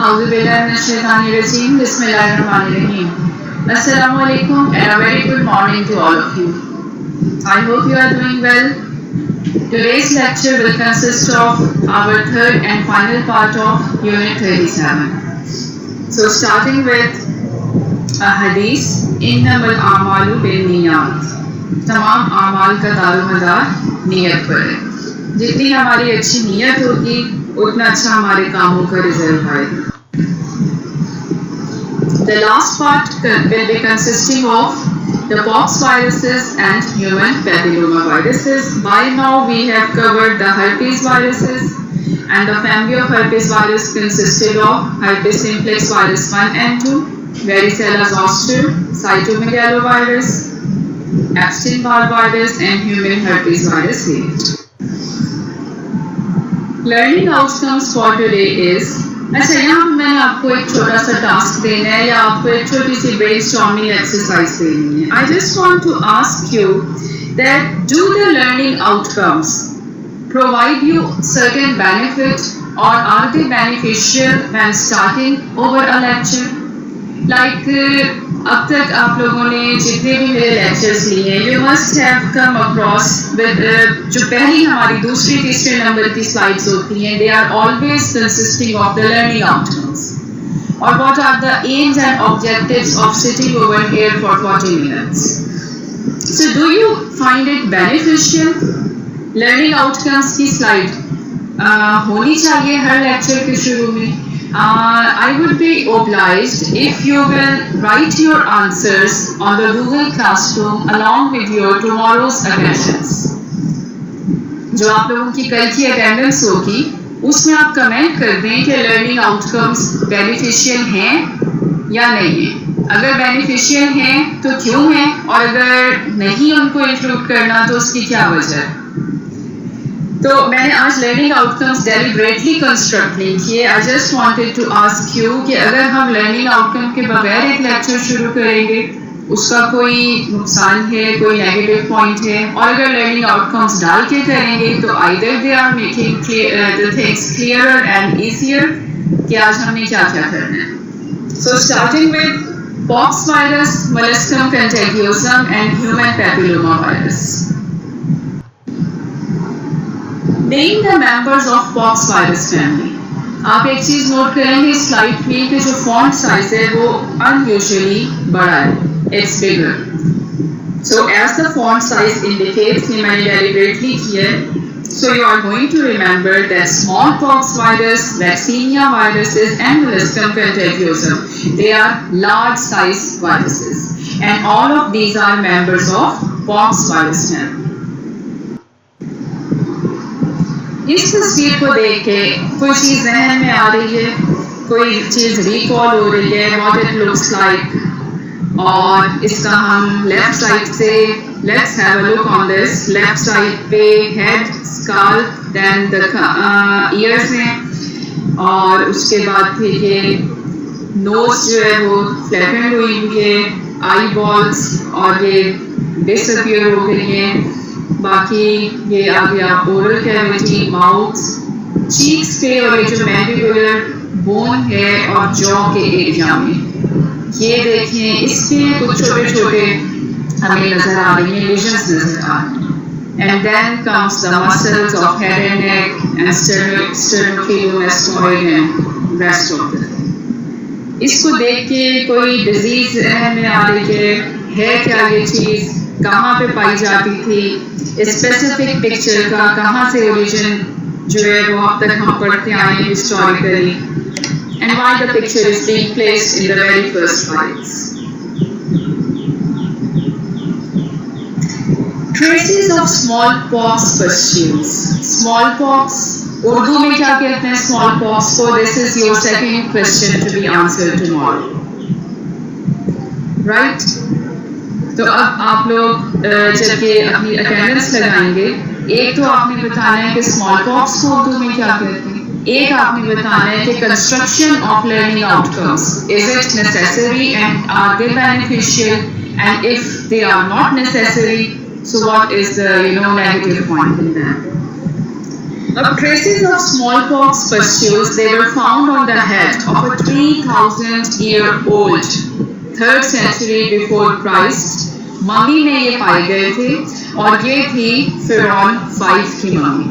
Auzubillahiminash-shaytanir-rajeem. Bismillahir-rahmanir-rahim. Assalamu alaikum and a very good morning to all of you. I hope you are doing well. Today's lecture will consist of our third and final part of Unit 37. So starting with a hadith, Innamal a'malu bin-niyat. तमाम आमाल का दारोमदार नियत पर है. जितनी हमारी अच्छी नियत होगी उतना अच्छा हमारे कामों का रिजल्ट आएगा. The last part will be consisting of the pox viruses and human papilloma viruses. By now we have covered the herpes viruses, and the family of herpes virus consisted of herpes simplex virus 1 and 2, varicella zoster, cytomegalovirus, Epstein-Barr virus and human herpes virus 8. Learning outcomes for today is, अच्छा यहाँ मैंने आपको एक छोटा सा task देना है या आपको एक छोटी सी ब्रेनस्टॉर्मिंग एक्सरसाइज देनी है. I just want to ask you that do the learning outcomes provide you certain benefit or are they beneficial when starting over a lecture? Like अब तक आप लोगों ने जितने भी मेरे लेक्चर्स लिए हैं, you must have come across with जो पहली हमारी दूसरी तीसरे नंबर की स्लाइड्स होती हैं, they are always consisting of the learning outcomes. Or what are the aims and objectives of sitting over here for 40 minutes? So do you find it beneficial? Learning outcomes की slide होनी चाहिए हर lecture के शुरू में. I would be obliged if you will write your answers on the Google Classroom along with your tomorrow's attentions. जो आप लोगों की कल की अटेंडेंस होगी उसमें आप कमेंट कर दें कि लर्निंग आउटकम्स बेनिफिशियल हैं या नहीं हैं. अगर बेनिफिशियल हैं तो क्यों हैं, और अगर नहीं उनको इंक्लूड करना तो उसकी क्या वजह है. तो मैंने आज लर्निंग आउटकम्स डेलिब्रेटली कंस्ट्रक्ट नहीं किए. I just wanted to ask you कि अगर हम लर्निंग आउटकम के बगैर एक लेक्चर शुरू करेंगे उसका कोई नुकसान है, कोई नेगेटिव पॉइंट है, और अगर लर्निंग आउटकम्स डाल के करेंगे तो either they are making the things clearer and easier कि आज हमने क्या क्या करना है. So starting with pox virus, molluscum contagiosum and human papilloma virus. Name the members of pox virus family. आप एक चीज नोट करेंगे स्लाइड में कि जो फॉन्ट साइज है वो अनयूजुअली बड़ा है. It's bigger. So as the font size indicates, ये मैंने deliberately किया है. So you are going to remember that smallpox virus, vaccinia viruses, and molluscum contagiosum, they are large size viruses, and all of these are members of pox virus family. इस तस्वीर को देख के कोई चीज़ जहन में आ रही है, कोई चीज़ रिकॉल हो रही है, व्हाट इट लुक्स लाइक. और इसका हम लेफ्ट साइड से, let's have a look on this. Left side पे head, scalp, then the ears हैं, और उसके बाद फिर ये नोज जो है वो फ्लैटेंड हुई हुई है, आई बॉल्स और ये डिसअपियर हो गई हैं. बाकी ये आ गया ओरल कैविटी, माउथ, चीक्स पे, और ये जो मैंडिबुलर बोन है और जॉ के एरिया में ये देखें इसमें कुछ छोटे छोटे हमें नजर आ रही हैं, लेजन्स नजर आ रही हैं. And then comes the muscles of head and neck and sternocleidomastoid and rest of the. इसको देख के कोई डिजीज में आ रही है क्या, ये चीज कहाँ पे पाई जाती थी, स्पेसिफिक पिक्चर का कहाँ से ओरिजिन जो है वो अब तक हम पढ़ते आए हैं historically, and why the picture is being placed in the very first slides. Traces of smallpox pustules. Smallpox Urdu में क्या कहते हैं स्मॉलपॉक्स को? This is your second question to be answered tomorrow, right. तो अब आप लोग जब ये अपनी अटेंडेंस लगाएंगे, एक तो आपने बताना है कि स्मॉलपॉक्स को उर्दू में क्या कहते हैं, एक आपने बताना है कि construction of learning outcomes, is it necessary and are they beneficial, and if they are not necessary, so what is the negative point in that. Now, traces of smallpox pustules, they were found on the head of a 3,000-year-old 3rd century before Christ mummy में ये पाए गए थे और ये थी फिरौन 5 की mummy.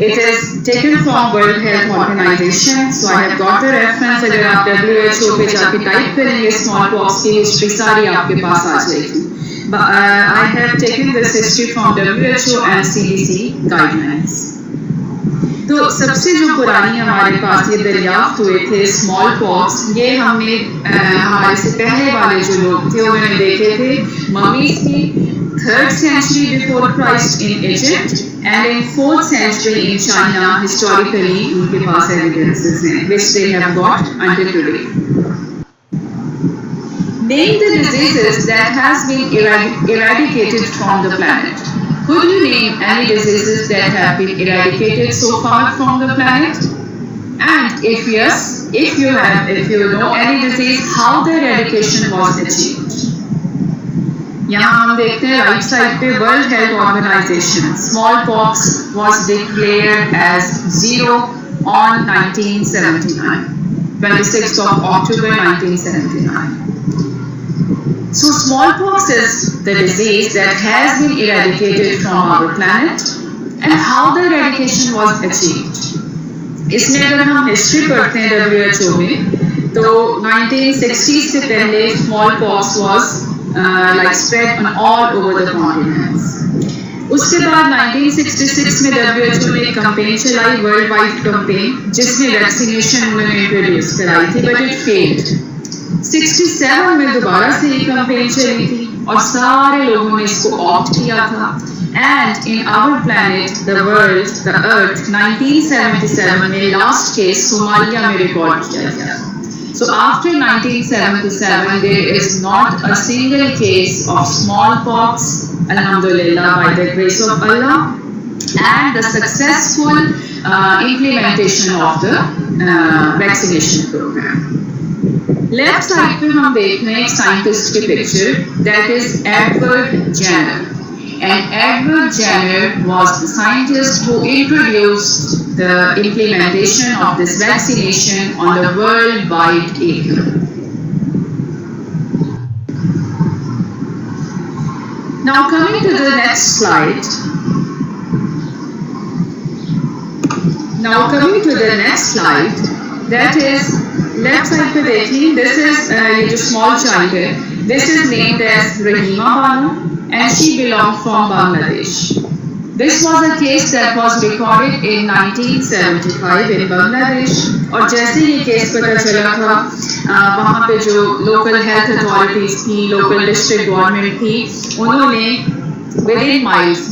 It is taken from World Health Organization, so I have got the reference. अगर आप WHO पे जाके टाइप करेंगे smallpox की हिस्ट्री सारी आपके पास आ जाएगी. I have taken this history from WHO and CDC guidelines. तो सबसे जो पुरानी हमारे पास ये दरियाफ्त हुए थे स्मॉल पॉक्स, ये हमने हमारे से पहले वाले जो लोग थे उन्होंने देखे थे मम्मीज की 3rd century before Christ in Egypt and in 4th century in China. Historically उनके पास evidences हैं which they have got until today. Name the diseases that has been eradicated from the planet. Could you name any diseases that have been eradicated so far from the planet? And if yes, if you know any disease, how the eradication was achieved? यहाँ हम देखते हैं right side पे World Health Organization smallpox was declared as zero on 1979, 26th of October 1979. So smallpox is the disease that has been eradicated from our planet, and how the eradication was achieved. इसमें अगर हम history पढ़ते हैं WHO में, तो 1960s से पहले smallpox was like spread on all over the continents. उसके बाद 1966 में WHO ने एक कैंपेन चलाई, वर्ल्ड वाइड कैंपेन, जिसमें वैक्सीनेशन उन्होंने इंट्रोड्यूस कराई थी, बट इट फेल्ड. 67 में दोबारा से ये कैंपेन चली थी और सारे लोगों ने इसको ऑप्ट किया था. And in our planet the world the earth 1977 में लास्ट केस सोमालिया में रिकॉर्ड किया गया. So after 1977 there is not a single case of smallpox, alhamdulillah, by the grace of Allah and the successful implementation of the vaccination program. Left side पे हम देख रहे हैं एक साइंटिस्ट की picture, that is Edward Jenner. And Edward Jenner was the scientist who introduced the implementation of this vaccination on the worldwide area. Now coming to the next slide. That is left side पे देखिए, this is ये जो small child है, this is named as Rahima Bano and she belong from Bangladesh. This was a case that was recorded in 1975 in Bangladesh. और जैसे ये case पता चला था, वहाँ पे जो लोकल हेल्थ अथॉरिटीज थी, लोकल डिस्ट्रिक्ट गवर्नमेंट थी, उन्होंने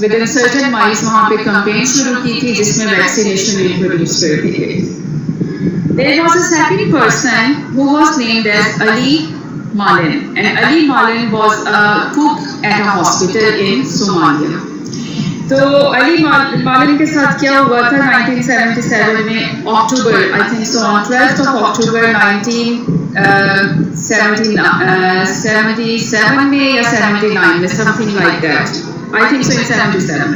विद इन सर्टेन माइल्स वहाँ पे कैंपेन शुरू की थी जिसमें वैक्सीनेशन इंट्रोड्यूस कर दी गई. There was a second person who was named as Ali Malin, and Ali Malin was a cook at a hospital in Somalia. तो अली मालिन के साथ क्या हुआ था 1977 में अक्टूबर, I think so on 12th of October 1977 में या 79 में, something like that, I think so in 77.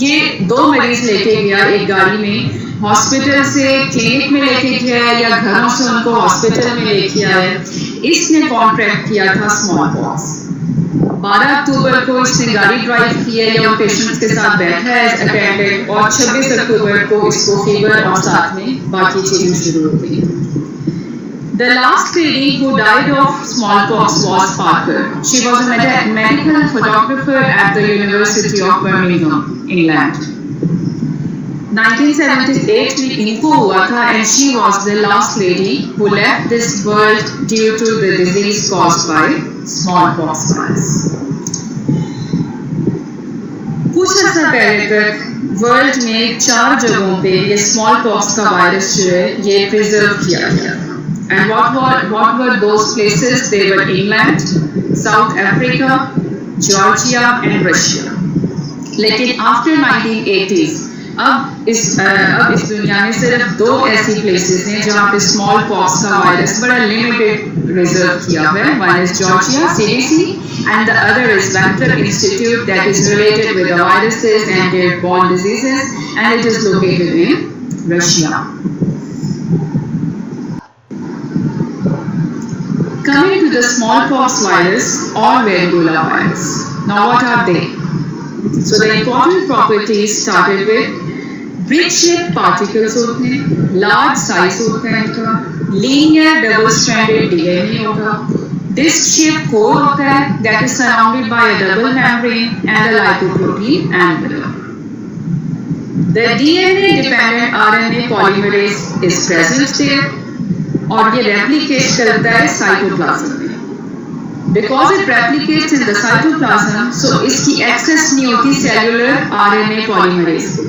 ये 2 मरीज लेके गया एक गाड़ी में, हॉस्पिटल से क्लिनिक में लेके गया या घरों से उनको हॉस्पिटल में लेके आया. इसने कॉन्ट्रैक्ट किया था स्मॉलपॉक्स. 12 अक्टूबर को इसने गाड़ी ड्राइव की है या उन पेशेंट्स के साथ बैठा है एज अटेंडेंट, और 26 अक्टूबर को इसको फीवर और साथ में बाकी चीजें शुरू हो गई. The last lady who died of smallpox was Parker. She was a medical photographer at the University of Birmingham, England. 1978 में इनको हुआ था and she was the last lady who left this world due to the disease caused by smallpox virus. कुछ अर्सा पहले तक world में 4 जगहों पे ये smallpox का वायरस जो है ये प्रिजर्व किया गया. And what were those places? They were England, South Africa, Georgia and Russia. लेकिन after 1980s अब इस दुनिया में सिर्फ 2 ऐसी प्लेसेस हैं जहाँ पे स्मॉल पॉक्स का वायरस बड़ा लिमिटेड रिजर्व किया हुआ है. One is Georgia CDC and the other is Vector Institute that is related with the viruses and their borne diseases, and it is located in Russia. Coming to the smallpox virus or varicella virus. Now what are they? So the important properties started with brick-shaped particles होते हैं, large size होता है इनका, linear double-stranded DNA होगा, disc-shaped core होता है that is surrounded by a double membrane and a lipoprotein envelope. The DNA-dependent RNA polymerase is present there और ये replicate करता है साइटोप्लाज्म में. Because it replicates in the cytoplasm, so इसकी access नहीं होती cellular RNA polymerase को.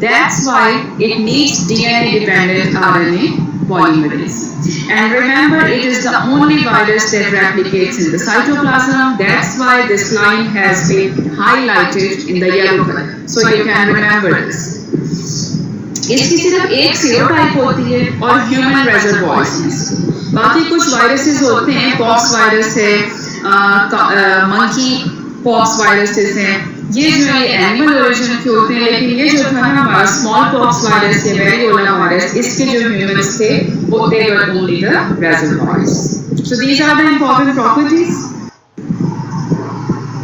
That's why it needs DNA-dependent RNA polymerase. And remember, it is the only virus that replicates in the cytoplasm. That's why this line has been highlighted in the yellow color. So you can remember this. इसकी सिर्फ एक serotype होती है और human रेजर्वॉयर्स हैं. बाकी कुछ viruses होते हैं, पॉक्स वायरस है, मंकी पॉक्स वायरसेस हैं, ये जो है एनिमल ओरिजिन के होते हैं. लेकिन ये जो था ना हमारा स्मॉल पॉक्स वायरस या वेरिकोला वायरस, इसके जो ह्यूमन्स थे वो they were only the reservoirs. So these are the important properties.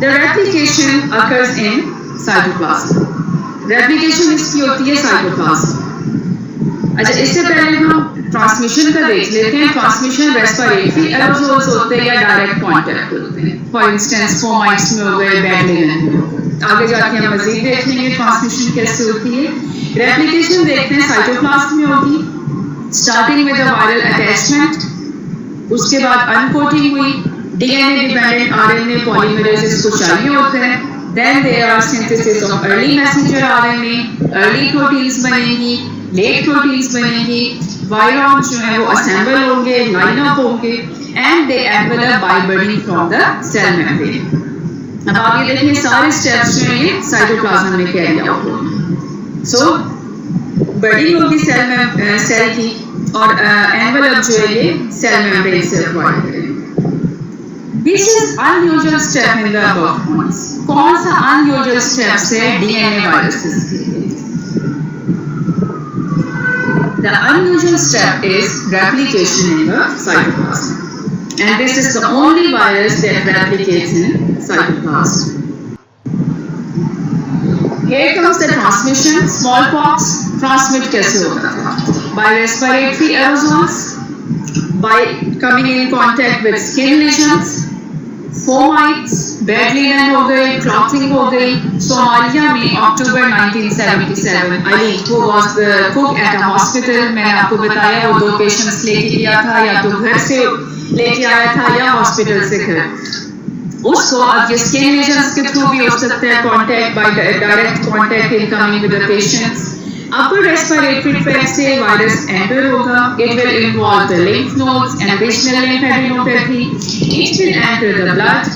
The replication occurs in cytoplasm. Replication इसकी होती है साइटोप्लाज्म. अच्छा, इससे पहले हम ट्रांसमिशन का देख लेते हैं. ट्रांसमिशन रेस्पिरेटरी एरोसोल्स होते हैं या डायरेक्ट कांटेक्ट होते हैं. फॉर इंस्टेंस फोमाइट्स में हो गए, बैड लिनन में हो गए. आगे जाके हम मजीद देख लेंगे ट्रांसमिशन कैसे होती है. रेप्लिकेशन देखते हैं साइटोप्लाज्म में होगी, starting with a viral attachment, उसके बाद अनकोटिंग हुई, DNA डिपेंडेंट RNA पॉलीमरेज इसको चाहिए होता है. Then there are synthesis of early messenger RNA, early proteins बनेंगी, late proteins बनेंगी, virons जो है वो assemble होंगे, line up होंगे, and they envelop by budding from the cell membrane. अब आगे देखिए सारे steps जो हैं ये साइटोप्लाज्म में carry out होंगे. So budding होगी सेल की और envelope जो है ये cell membrane से acquire करेंगे. Which is unusual step in the above points? कौन सा unusual steps है DNA viruses के लिए? The unusual step is replication in the cytoplasm, and this is the only virus that replicates in cytoplasm. Here comes the transmission. Smallpox transmit कैसे होता था? By respiratory aerosols, by coming in contact with skin lesions, fomites, bad linen हो गए, clotting हो गई. Somalia में अक्टूबर 1977 Ali who was the cook at a hospital, मैंने आपको बताया वो 2 पेशेंट्स लेके गया था, या तो घर से लेके आया था या हॉस्पिटल से घर. उसको अब ये स्किन लेजन्स के थ्रू भी हो सकता है, contact by direct contact in coming with the patients. Upper respiratory tract से वायरस एंटर होगा. It will involve the lymph nodes and regional lymphadenopathy. It will enter the blood.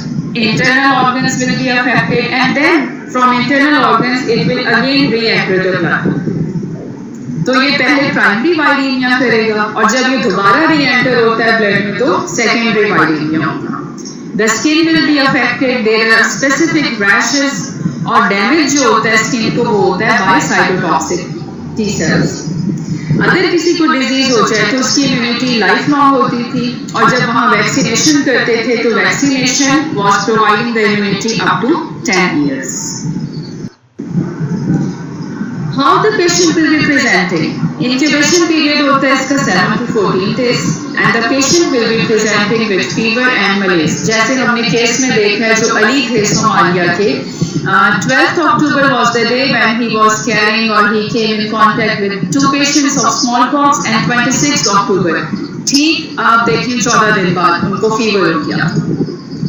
Internal organs will be affected, and then from internal organs it will again re-enter the blood. तो ये पहले primary वायरीमिया करेगा और जब ये दोबारा री-एंटर होता है ब्लड में तो सेकेंडरी वायरीमिया होगा. The skin will be affected. There are specific rashes और डैमेज जो होता है स्किन को वो होता है बाय साइटोटॉक्सिक T cells. अगर किसी को डिजीज हो जाए तो उसकी इम्यूनिटी लाइफ लॉन्ग होती थी, और जब वहाँ वैक्सीनेशन करते थे तो vaccination was providing the immunity up to 10 years. How the patient will be presenting? Incubation period होता है इसका 7 to 14 days, and the patient will be presenting with fever and malaise. जैसे हमने केस में देखा है जो अली थे सोमालिया के, 12th October was the day when he was carrying or he came in contact with 2 patients of smallpox, and 26th October ठीक आप देखिए 14 दिन बाद उनको फीवर हो गया.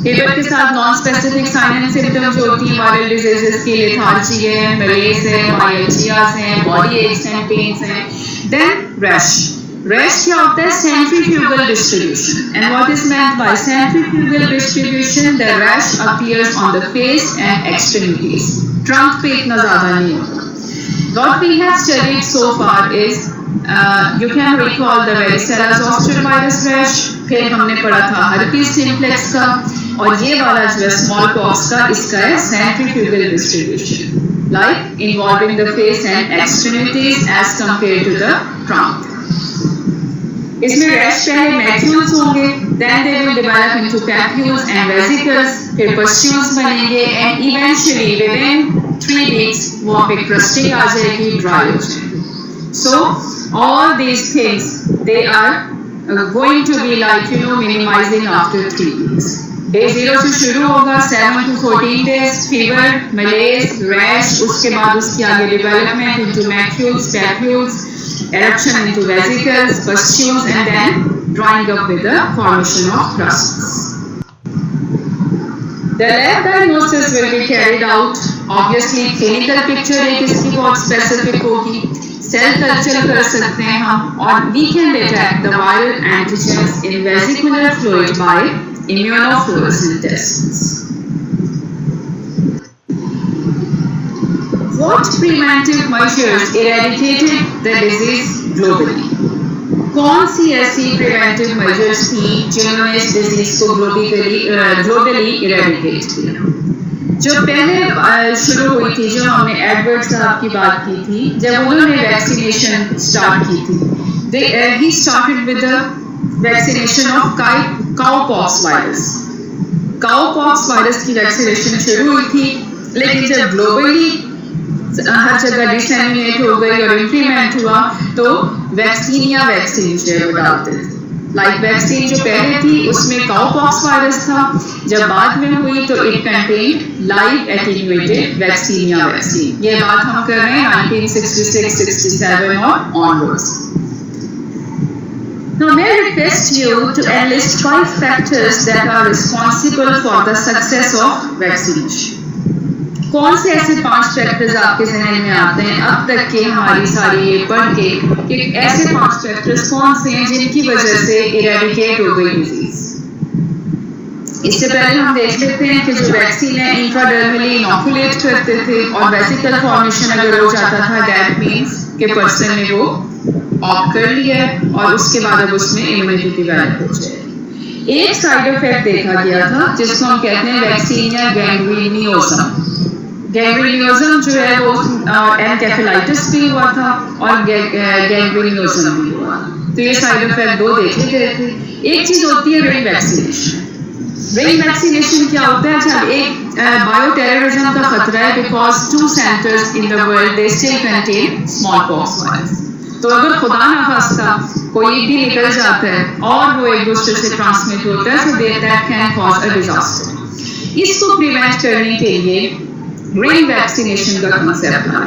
फीवर के साथ non specific sign and symptoms होती हैं वायरल डिजीजेस की, लेथार्जी है, मलेरिया है, माइल्जियास हैं, बॉडी एक्स एंड पेन्स हैं. Then rash. रैश क्या होता है? Centrifugal distribution. And what is meant by centrifugal distribution? The rash appears on the face and extremities. Trunk पे इतना ज्यादा नहीं होता. What we have studied so far is you can recall the varicella zoster virus rash, फिर हमने पढ़ा था herpes simplex का, और ये वाला जो है smallpox का, इसका है centrifugal distribution, like involving the face and extremities as compared to the trunk. इसमें रैश पहले मैक्यूल्स होंगे, then they will develop into papules and vesicles, फिर pustules बनेंगे, and eventually within 3 weeks वो आप एक crusting आ जाएगी, dry हो जाएगी. So all these things they are going to be like minimizing after 3 weeks. Day 0 से शुरू होगा, 7 to 14 days, fever, malaise, rash, उसके बाद उसकी आगे development into macules, papules, eruption into vesicles, pustules, and then drying up with the formation of crusts. The lab diagnosis will be carried out. Obviously, clinical picture एक इसकी बहुत specific होगी. Cell culture कर सकते हैं हम, और we can detect the viral antigens in vesicular fluid by immunofluorescent tests. What preventive measures eradicated the disease globally? कौन सी ऐसी preventive measures थी जिन्होंने इस disease को globally eradicate किया? जो पहले शुरू हुई थी, जो हमने एडवर्ड साहब की बात की थी, जब उन्होंने वैक्सीनेशन स्टार्ट की थी, he started with the vaccination of cowpox virus. Cowpox virus की वैक्सीनेशन शुरू हुई थी, लेकिन जब ग्लोबली हर जगह डिसेमिनेट हो गई और इम्प्लीमेंट हुआ, तो वैक्सीन जो है वो डालते थे. लाइक वैक्सीन जो पहले थी उसमें काउपॉक्स वायरस था, जब बाद में हुई तो it contain live attenuated vaccinia vaccine. ये बात हम कर रहे हैं 1966-67 और onwards. Now may I request you to enlist 5 factors that are responsible for the success of vaccination. कौन से ऐसे 5 फैक्टर्स आपके जहन में आते हैं अब तक के हमारी सारी ये पढ़ के कि ऐसे 5 फैक्टर्स कौन से हैं जिनकी वजह से इरेडिकेट हो गई डिजीज? इससे पहले हम देख लेते हैं कि जो वैक्सीन है इंट्राडर्मली इनोकुलेट करते थे, और वेसिकल फॉर्मेशन अगर हो जाता था दैट मींस कि पर्सन ने वो ऑप्ट कर लिया और उसके बाद अब उसमें इम्यूनिटी डेवलप हो जाएगी. एक साइड इफेक्ट देखा गया था जिसको हम कहते हैं वैक्सीनिया गैंग्रीनियोसम. गैंग्रीनियोसम जो है वो एनकेफेलाइटिस भी हुआ था और गैंग्रीनियोसम भी हुआ. तो ये साइड इफेक्ट 2 देखे गए थे. एक चीज होती है रिंग वैक्सीनेशन. रिंग वैक्सीनेशन क्या होता है? जब एक बायो टेररिज्म का खतरा है, because 2 centres in the world they still contain smallpox virus. तो अगर खुदा ना खास्ता कोई भी निकल जाता है और वो एक दूसरे से ट्रांसमिट होता है, so that can cause a disaster. इसको प्रिवेंट करने के लिए रिंग वैक्सीनेशन का कंसेप्ट है.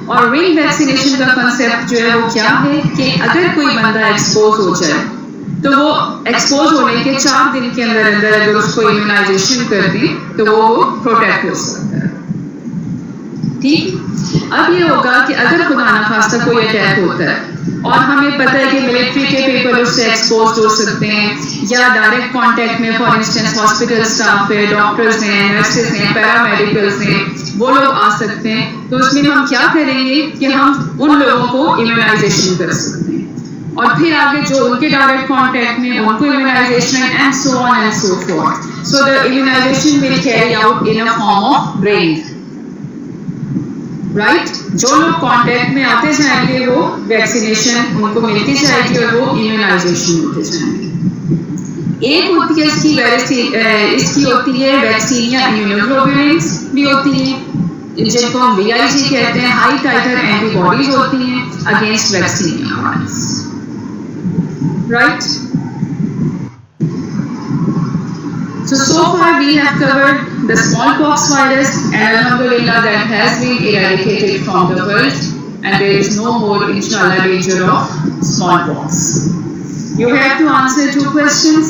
और रिंग वैक्सीनेशन का कंसेप्ट जो है वो क्या है कि अगर कोई बंदा एक्सपोज हो जाए तो वो एक्सपोज होने के 4 दिन के अंदर अंदर अगर उसको इम्यूनाइजेशन कर दी तो वो प्रोटेक्ट हो सकता है. ठीक. अब ये होगा कि अगर खुदा ना खास्ता कोई अटैक होता है और हमें पता है कि मिलिट्री के पीपल उससे एक्सपोज हो सकते हैं, या डायरेक्ट कांटेक्ट में फॉर इंस्टेंस हॉस्पिटल स्टाफ है, डॉक्टर्स हैं, नर्सेस हैं, पैरामेडिकल्स हैं, वो लोग आ सकते हैं. तो उसमें हम क्या करेंगे कि हम उन लोगों को इम्यूनाइजेशन कर सकते हैं, और फिर आगे जो उनके डायरेक्ट कांटेक्ट में उनको immunization and so on and so forth. So the immunization will carry out in a form of ring. Right. जो लोग कांटेक्ट में आते जाएंगे वो वैक्सीनेशन उनको मिलती जाएगी और वो इम्यूनाइजेशन होते जाएंगे. एक होती है इसकी होती है वैक्सीनिया इम्यूनोग्लोबुलिन्स भी होती हैं, जिनको हम VIG कहते हैं. हाई टाइटर एंटीबॉडीज होती हैं against vaccinia virus. Right. So far we have covered the smallpox virus, and alhamdulillah that has been eradicated from the world, and there is no more inshallah danger of smallpox. You have to answer 2 questions.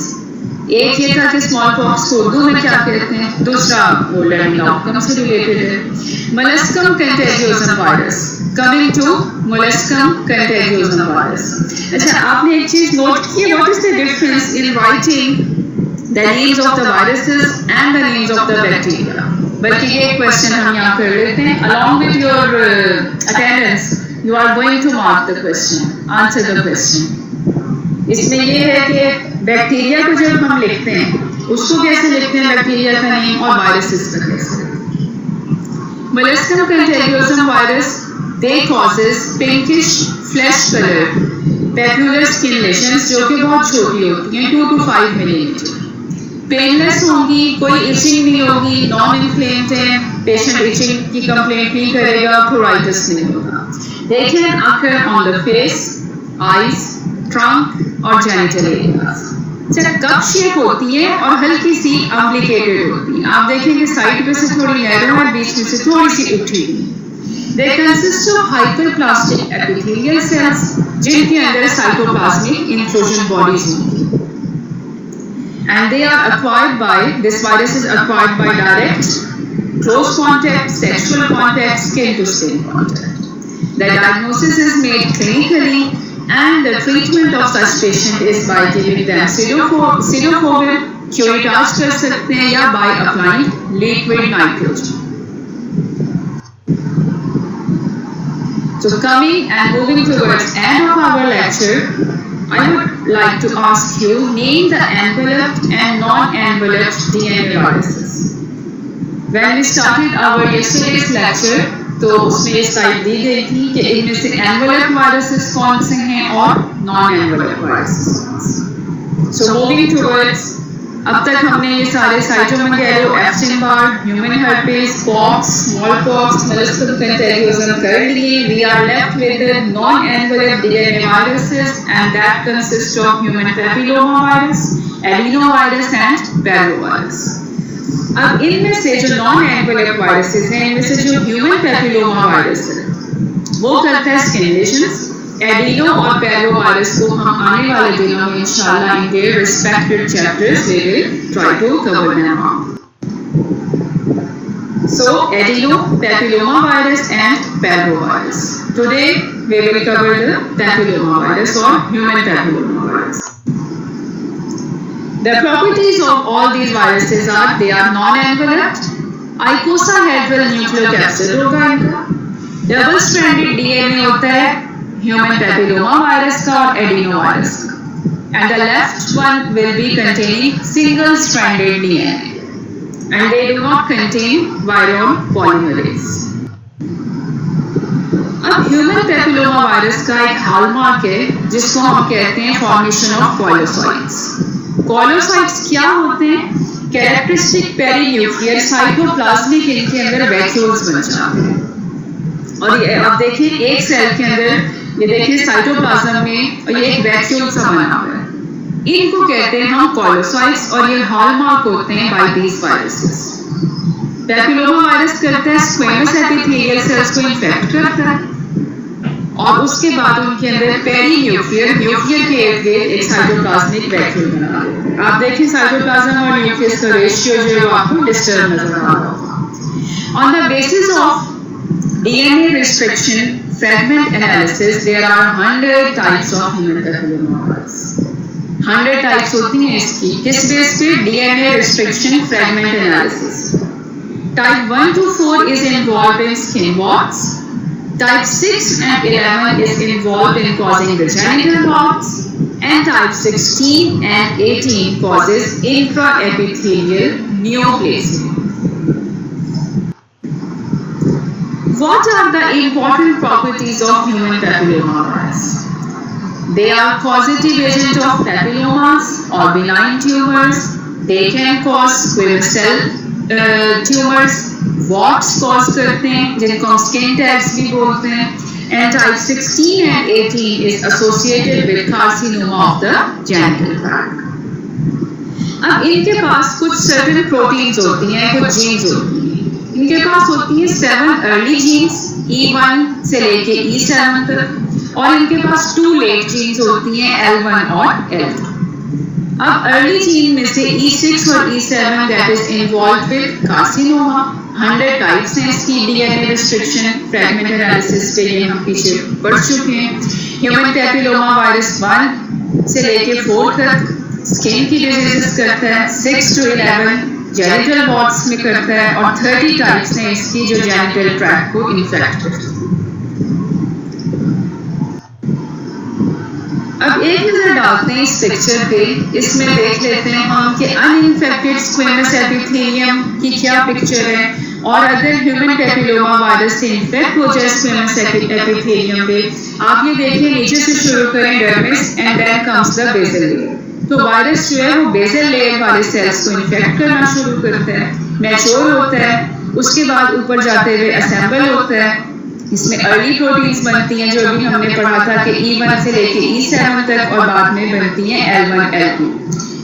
एक ये था कि smallpox को उर्दू में क्या कहते हैं, दूसरा वो learning outcome से related है. molluscum contagiosum virus. Coming to molluscum contagiosum virus. अच्छा, आपने एक चीज नोट की, what is the difference in writing the names of the viruses and the names of the bacteria? बल्कि ये क्वेश्चन हम यहाँ कर लेते हैं, along with your attendance you are going to mark the question, answer the question. इसमें ये है कि बैक्टीरिया को जब हम लिखते हैं उसको कैसे लिखते हैं, बैक्टीरिया का नेम, और वायरसेस का कैसे लिखते हैं. Molluscum contagiosum virus, they causes pinkish flesh color peculiar skin lesions जो कि बहुत छोटी होती हैं, 2 to 5 मिलीमीटर. पेनलेस होंगी, कोई इचिंग नहीं होगी, नॉन इन्फ्लेम्ड है, पेशेंट इचिंग की कंप्लेंट नहीं करेगा, प्रोराइटिस नहीं होगा. They can occur on the face, eyes, trunk और genital areas. कप शेप होती है और हल्की सी अम्प्लिकेटेड होती है. आप देखेंगे साइड पे से थोड़ी नैरो और बीच में से थोड़ी सी उठी हुई. They consist of hyperplastic epithelial cells जिनके अंदर साइटोप्लाज्मिक intrusion bodies होंगी. And they are acquired by, this virus is acquired by direct, close contact, sexual contact, skin to skin contact. The diagnosis is made clinically and the treatment of such patient is by giving them Cidofovir, curettage कर सकते हैं, या by applying liquid nitrogen. So coming and moving towards end of our lecture, I would like to ask you, name the enveloped and non-enveloped DNA viruses. When we started our yesterday's lecture, तो उसमें ये slide दी गई थी कि इनमें से enveloped viruses कौन से हैं और non-enveloped viruses कौन से. So moving towards, अब तक हमने ये सारे cytomegalo, Epstein Barr, human herpes, pox, smallpox, molluscum contagiosum कर लिए. We are left with the non-enveloped DNA viruses and that consists of human papillomavirus, adenovirus and parvovirus. अब इनमें से जो non-enveloped viruses हैं, इनमें से जो human papillomavirus है वो करता है skin lesions. एडिनो और पैरोवायरस को हम आने वाले दिनों में इंशाल्लाह in their respective chapters we will try to cover them up. So adeno, papillomavirus and parvovirus. Today we will cover the papillomavirus or human papillomavirus. The properties of all these viruses are they are non-enveloped, icosahedral nucleocapsid होगा इनका, double stranded DNA होता है human papilloma virus का और adenovirus का, and the left one will be containing single stranded DNA and they do not contain virion polymerase. अब human papilloma virus का एक hallmark है जिसको हम कहते हैं formation of polycytes. Polycytes क्या होते हैं? Characteristic perinuclear cytoplasmic इनके अंदर vacuoles बन जाते हैं. और ये अब देखिए एक सेल के अंदर ये देखिए साइटोप्लाज्म में और ये एक वैक्यूल सा बना हुआ है. इनको कहते हैं हम पॉलिसाइट्स और ये हॉलमार्क होते हैं बाय दीस वायरसेस. पैपिलोमा वायरस करता है स्क्वेमस एपिथेलियल सेल्स को इन्फेक्ट करता है और उसके बाद उनके अंदर पेरीन्यूक्लियर के इर्द-गिर्द एक साइटोप्लाज्मिक वैक्यूल बना देता है. आप देखिए साइटोप्लाज्म और न्यूक्लियस का रेशियो जो है आपको डिस्टर्ब नजर आ रहा होगा. On the basis of DNA restriction fragment analysis, there are 100 types of human papillomavirus. 100 types होती हैं इसकी. किस बेस पे? DNA restriction fragment analysis. Type 1 to 4 is involved in skin warts. Type 6 and 11 is involved in causing the genital warts. And type 16 and 18 causes intraepithelial neoplasia. What are the important properties of human papillomavirus? They are causative agent of papillomas or benign tumors. They can cause squamous cell tumors. Warts cause करते हैं जिनको हम skin tags भी बोलते हैं. And type 16 and 18 is associated with carcinoma of the genital tract. अब इनके पास कुछ certain proteins होती हैं, कुछ genes होती हैं. इनके पास होती है 7 अर्ली जीन्स E1 से लेके E7 तक और इनके पास 2 लेट जीन्स होती हैं L1 और L2. अब अर्ली जीन में से E6 और E7 that is involve with carcinoma. 100 types हैं इसकी. डीएनए रिस्ट्रिक्शन फ्रैगमेंट एनालिसिस पे ये हम पीछे पढ़ चुके हैं. ह्यूमन पैपिलोमा वायरस 1 से लेके 4 तक स्किन की डिजीजेस करता है. 6 to 11 जेनिटल वॉर्ड्स में करता है और 30 टाइप्स हैं इसकी जो जेनिटल ट्रैक्ट को इन्फेक्ट करती है। अब एक नजर डालते हैं इस पिक्चर पे, इसमें देख लेते हैं हम कि अनइन्फेक्टेड स्क्वेमस एपिथेलियम की क्या पिक्चर है, और अगर ह्यूमन पेपिलोमा वायरस से इन्फेक्ट हो जाए स्क्वेमस एपिथेलियम पे, आप ये देखिए नीचे से शुरू करें dermis and then comes the basal layer. तो वायरस जो है वो बेसल लेयर वाले सेल्स को इन्फेक्ट करना शुरू करता है, मैच्योर होता है, उसके बाद ऊपर जाते हुए असेंबल होता है। इसमें अर्ली प्रोटीन्स बनती हैं जो अभी हमने पढ़ा था कि E1 से लेके E7 तक, और बाद में बनती हैं L1 L2।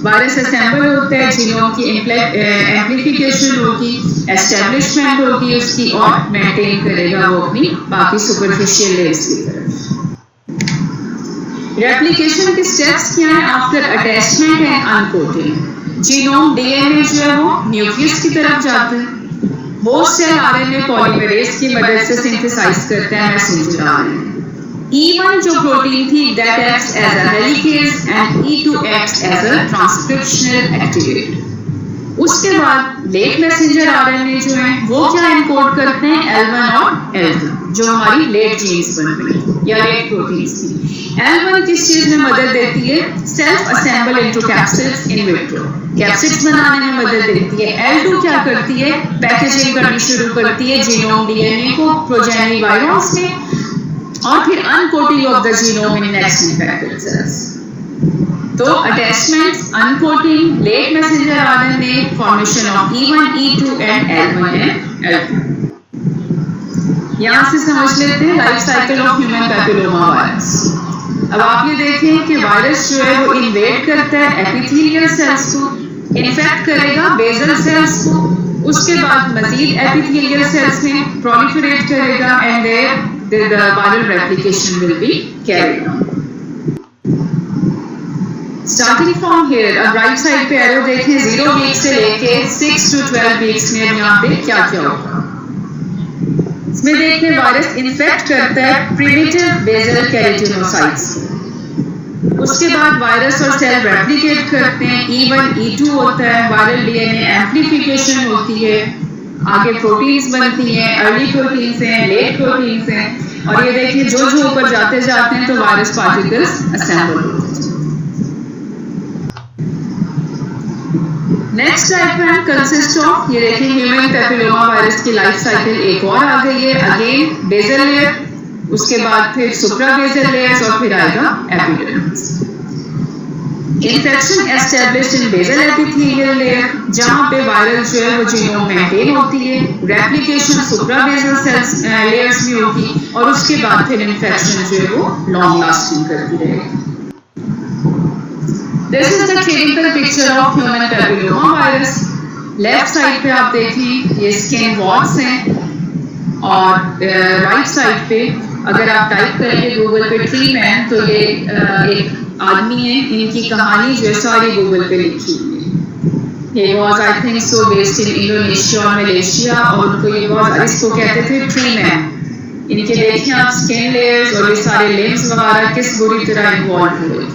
वायरस असेंबल होता है, जीनोम की एम्प्लीफिकेशन होगी, एस्टेब्लिशमेंट होगी उसकी, और मेंटेन करेगा वो अपनी बाकी सुपरफिशियल लेयर्स की तरफ। रेप्लिकेशन के स्टेप्स क्या हैं? After attachment and uncoating genome DNA जो है वो न्यूक्लियस की तरफ जाता है, होस्ट सेल आरएनए पॉलीमरेज की मदद से सिंथेसाइज करता है मैसेंजर आरएनए। E1 जो प्रोटीन थी that acts as a helicase and E2 acts as a transcriptional activator। उसके बाद लेट मैसेंजर आरएनए जो है वो क्या एनकोड करते हैं? L1 और L2 जो हमारी लेट जीन्स बन रही है या लेट प्रोटीन्स थी। L1 किस चीज में मदद देती है? Self assemble into capsids in vitro, capsids बनाने में मदद देती है। L2 क्या करती है? पैकेजिंग करनी शुरू करती है जीनोम डीएनए को प्रोजेनी वायरस में, और फिर uncoating of the genome in next infected cells. तो attachment, uncoating, late messenger RNA, formation of E1, E2 and L1 and L2। यहाँ से समझ लेते हैं life cycle of human papilloma virus. अब आप ये देखें कि वायरस जो है वो इन्वेड करता है एपिथेलियल सेल्स को, इन्फेक्ट करेगा बेसल सेल्स को, उसके बाद मजीद एपिथेलियल सेल्स में प्रोलिफरेट करेगा and there the viral replication will be carried on. Starting from here, अब राइट साइड पे एरो देखें, 0 वीक से लेके 6 to 12 वीक्स में यहाँ पे क्या क्या होगा। इसमें देखिए वायरस इन्फेक्ट करता है प्रिमिटिव बेसल केराटिनोसाइट्स, उसके बाद वायरस और सेल रेप्लिकेट करते हैं, E1 E2 होता है, वायरल डीएनए एम्प्लीफिकेशन होती है, आगे प्रोटीन्स बनती हैं, अर्ली प्रोटीन्स हैं, लेट प्रोटीन्स हैं, और ये देखिए जो जो ऊपर जाते जाते हैं तो वायरस पार्टिकल्स असेंबल होते हैं। नेक्स्ट डायग्राम कंसिस्ट ऑफ, ये देखिए ह्यूमन पेपिलोमा वायरस की लाइफ साइकिल एक और आ गई है। अगेन बेसल लेयर, उसके बाद फिर सुप्रा बेसल लेयर्स, और फिर आएगा epidermis. Infection established in basal epithelial layer, जहां पे वायरल जो है वो जीनोम मेंटेन होती है, रेप्लिकेशन सुप्रा बेसल सेल्स लेयर्स में होगी, और उसके बाद फिर इन्फेक्शन जो है वो लॉन्ग लास्टिंग करती रहेगी। This is the clinical picture of human papilloma virus. Left side पे आप देखें ये स्किन वॉर्ड्स हैं, और राइट साइड पे अगर आप टाइप करेंगे गूगल पे ट्री मैन, तो ये एक आदमी है, इनकी कहानी जो है सारी गूगल पे लिखी हुई है। ये was I think so based in Indonesia और मलेशिया, और उनको ये वाज, इसको कहते थे ट्री मैन। इनके देखिए आप स्किन लेयर्स और ये सारे लिम्स वगैरह किस बुरी तरह इन्वॉल्व हुए।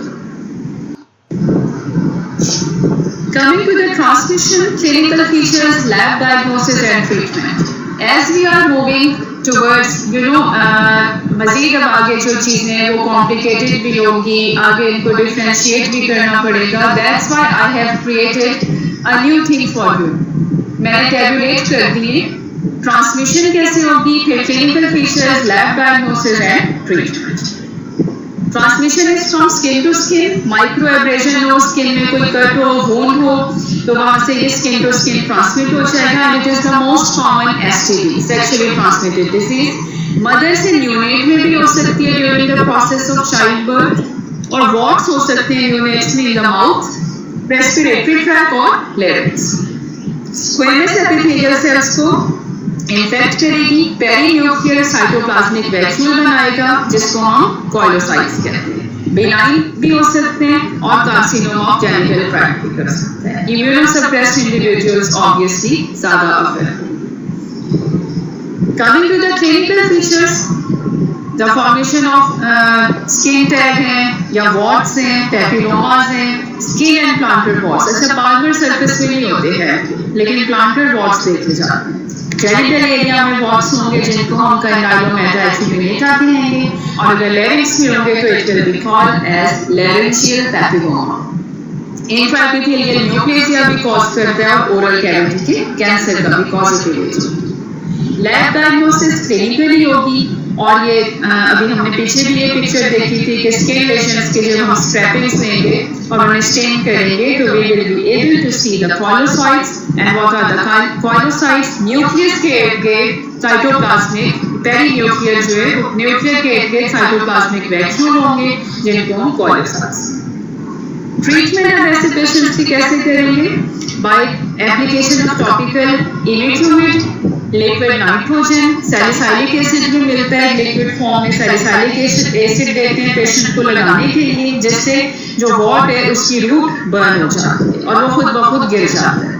Coming to the transmission, clinical features, lab diagnosis and treatment. As we are moving towards, मजीद अब आगे जो चीजें हैं वो कॉम्प्लिकेटेड भी होगी, आगे इनको डिफरेंशिएट भी करना पड़ेगा। That's why I have created a new thing for you. मैंने टैबुलेट कर दिए ट्रांसमिशन कैसे होगी, फिर clinical features, lab diagnosis and treatment. Transmission is from skin to skin, micro abrasion हो, स्किन में कोई कट हो, वुंड हो, तो वहां से ये स्किन टू स्किन ट्रांसमिट हो जाएगा। And it is the most common STD, sexually transmitted disease. Mother से न्यूनेट में भी हो सकती है during the process of child birth, और वॉट्स हो सकते हैं न्यूनेट्स में in the mouth, respiratory tract और लेरिक्स। स्क्वेमस एपिथेलियल सेल्स को इन्फेक्ट करेगी, पेरीन्यूक्लियर साइटोप्लाज्मिक वैक्यूल बनाएगा जिसको हम कॉइलोसाइट्स कहते हैं। बेनाइन भी हो सकते हैं और कार्सिनोमा ऑफ जेनिटल ट्रैक्ट भी कर सकते हैं। इम्यूनोसप्रेस्ड इंडिविजुअल्स ऑब्वियसली ज्यादा अफेक्ट होंगे। Coming to the clinical features, the formation of skin tag हैं या वॉट्स हैं, पेपिलोमास हैं, स्किन एंड प्लांटर वॉट्स। अच्छा, पार्लर सर्कस में नहीं होते हैं, लेकिन प्लांटर वॉट्स देखे जाते हैं। जेनिटल एरिया में वॉट्स होंगे जिनको हम कंडाइलोमेटा एक्यूमिनेटा कहेंगे, और अगर लैरिंक्स में होंगे तो it will be called as laryngeal papilloma. Intraepithelial neoplasia भी कॉज करता है और ओरल कैविटी के कैंसर का भी positive agent. Lab diagnosis clinically होगी, और ये अभी हमने पीछे भी ये पिक्चर देखी थी कि स्किन लेशंस के जब हम स्ट्रैपिंग्स लेंगे और उन्हें स्टेन करेंगे तो we will be able to see the koilocytes and what are the koilocytes. Nucleus के इर्द-गिर्द साइटोप्लाज्मिक पेरीन्यूक्लियर जो है न्यूक्लियर के इर्द-गिर्द साइटोप्लाज्मिक वैक्यूल होंगे जिनको हम कॉलोसाइट्स। ट्रीटमेंट ऑफ ऐसे पेशेंट्स की कैसे करेंगे? By application of topical imidacloprid, liquid nitrogen, salicylic acid भी मिलता है लिक्विड फॉर्म में। सैलिसाइलिक एसिड देते हैं पेशेंट को लगाने के लिए, जिससे जो वॉट है उसकी रूट बर्न हो जाती है और वो खुद ब खुद गिर जाता है।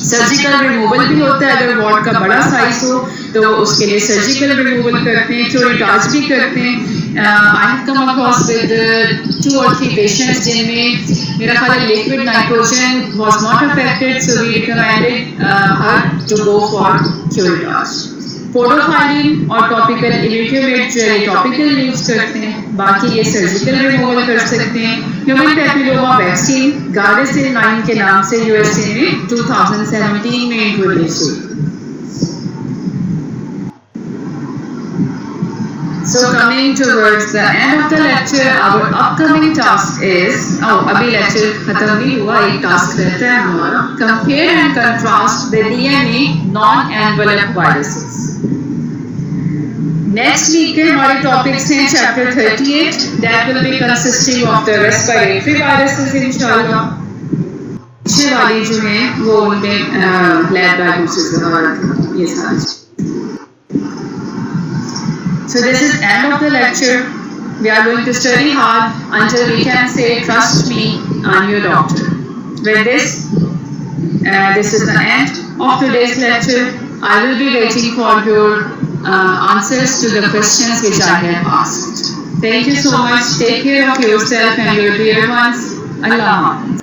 सर्जिकल रिमूवल भी होता है, अगर वॉट का बड़ा साइज हो तो उसके लिए सर्जिकल रिमूवल करते हैं, क्यूरेटाज भी करते हैं। I have come across with 2 or 3 patients जिनमें मेरा ख्याल है liquid nitrogen was not affected, so we recommended her to go for curettage. Podophyllin और टॉपिकल इमिडाक्लोप्रिड जो है टॉपिकल यूज करते हैं, बाकी ये सर्जिकल रिमूवल कर सकते हैं। ह्यूमन पैपिलोमा वैक्सीन गार्डेसिल 9 के नाम से यूएसए में 2017 में इंट्रोड्यूस हुई। So coming towards the end of the lecture, our upcoming task is, अभी lecture खत्म नहीं हुआ, एक task रहता है हमारा, compare and contrast the DNA non-enveloped viruses। Next week के हमारे topics हैं chapter 38, that will be consisting of the respiratory viruses इंशाल्लाह। पीछे वाली जो है वो उनमें lab diagnosis हमारा ये सारी। So this is end of the lecture. We are going to study hard until we can say, trust me, I'm your doctor. With this, this is the end of today's lecture. I will be waiting for your answers to the questions which I have asked. Thank you so much. Take care of yourself and your dear ones. Allah Hafiz.